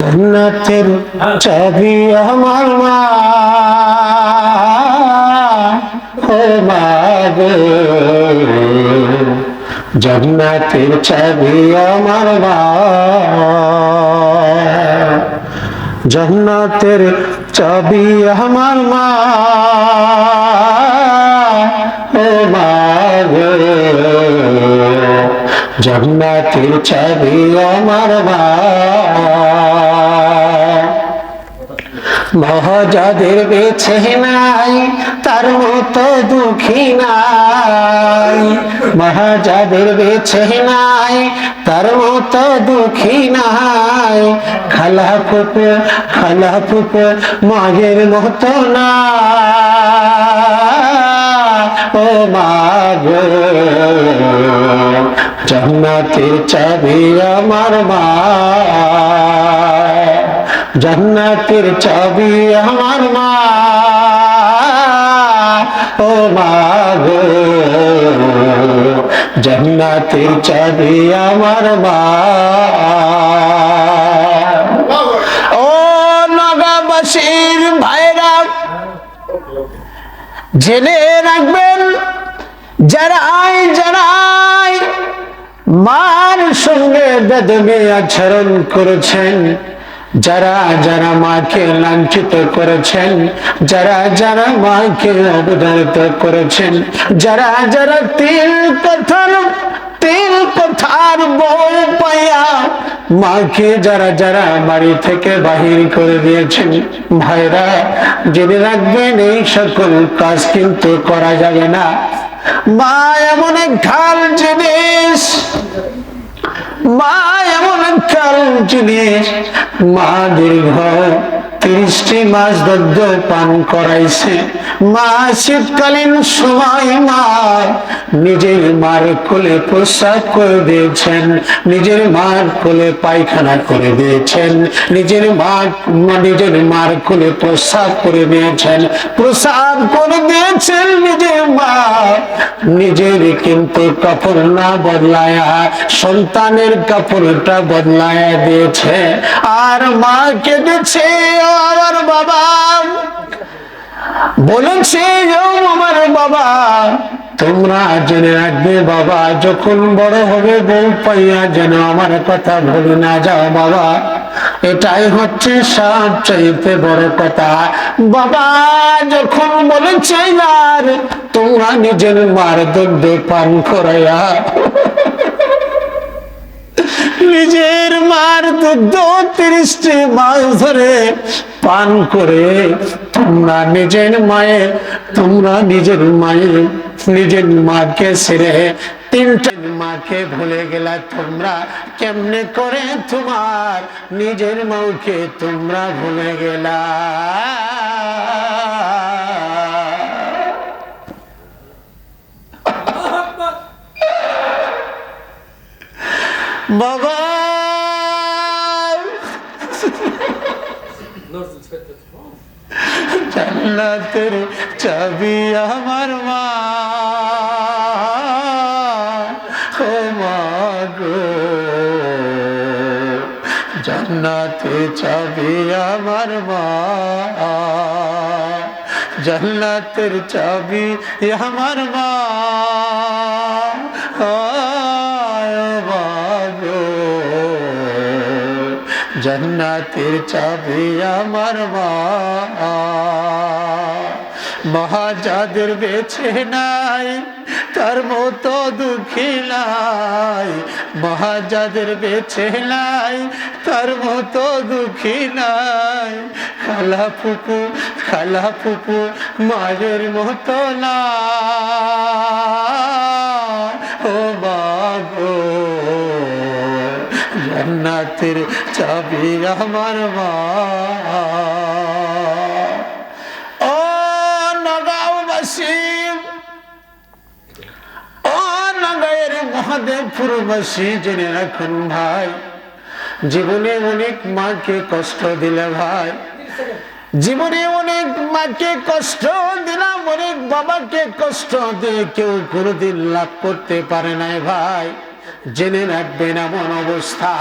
জান্নাতের চাবি আমার মা, ও মা গো, জান্নাতের চাবি আমার মা, জান্নাতের চাবি আমার মা, ও মা গো, জান্নাতের চাবি আমার মা। মহাজাদের বেছে নাই তার মতো দুঃখী নাই, মহাজাদের বেছে নাই তার মতো দুঃখী নাই, খালা ফুপু মায়ের মতো না, ও মা গো, জান্নাতের চাবি আমার মা, জান্নাতের চাবি আমার মা, ও মা গো, জান্নাতের চাবি আমার মা। ও নগাবাসীর ভাইরা, জেনে রাখবেন যারাই মার সঙ্গে বেদবি আচরণ করেছেন, যারা মাকে লাঞ্ছিত করেছেন, যারা মাকে অবদানিত করেছেন, যারা তিল কথার বউ পাইয়া মাকে যারা বাড়ি থেকে বাহির করে দিয়েছেন, ভাইরা জেনে রাখবেন এই সকল কাজ কিন্তু করা যাবে না। মা এমন এক খাল জিনিস, মা এমন একটা জিনিস, মা দীর্ঘ 30টি মাস দুধ পান করাইছে। মা শীতকালীন সময় মা নিজের মার কোলে প্রস্রাব করে দিয়েছেন, নিজের মার কোলে পায়খানা করে দিয়েছেন, নিজের মার কোলে প্রস্রাব করে দিয়েছেন, নিজের মা নিজের কিন্তু কাপড় না বদলায়া সন্তানের কাপড়টা বদলায়া দিয়েছে। আর মা কেঁদেছে, আমার বাবা বলেছে, আমার বাবা তোমরা জেনে রাখবে, বাবা যখন বড় হবে বউ পাইয়া যেন আমার কথা ভুলে না যাও বাবা, এটাই হচ্ছে সবচাইতে বড় কথা। বাবা যখন বলেছে আর তোমরা নিজের মার দুধ পান করাইয়া, নিজের মার দুধ 30টি মাস ধরে পান করে তোমরা নিজের মাকে ছেড়ে 3টে মাকে ভুলে গেলা, তোমরা কেমনে করে তোমার নিজের মাকে তোমরা ভুলে গেলা। বাবা জান্নাতের চাবি আমার মা, ও মা গো, জান্নাতের চাবি আমার মা, জান্নাতের চাবি আমার মা, জান্নাতের চাবি আমার মা। মহাজাদের বেছে নাই তার মতো দুঃখী নাই, মহাজাদের বেছে নাই তার মতো দুঃখী নাই, খালা ফুপু মায়ের মতো না, ও মা গো, জান্নাতের চাবি আমার মা। ও নগাঁওবাসী, ও নগাঁয়ের মহাদেবপুরবাসী, জেনে রাখুন ভাই, জীবনে অনেক মাকে কষ্ট দিলে ভাই, জীবনে অনেক মাকে কষ্ট দিলাম, অনেক বাবাকে কষ্ট দিয়ে কেউ কোনোদিন লাভ করতে পারে নাই ভাই। জেনে রাখবেন এমন অবস্থা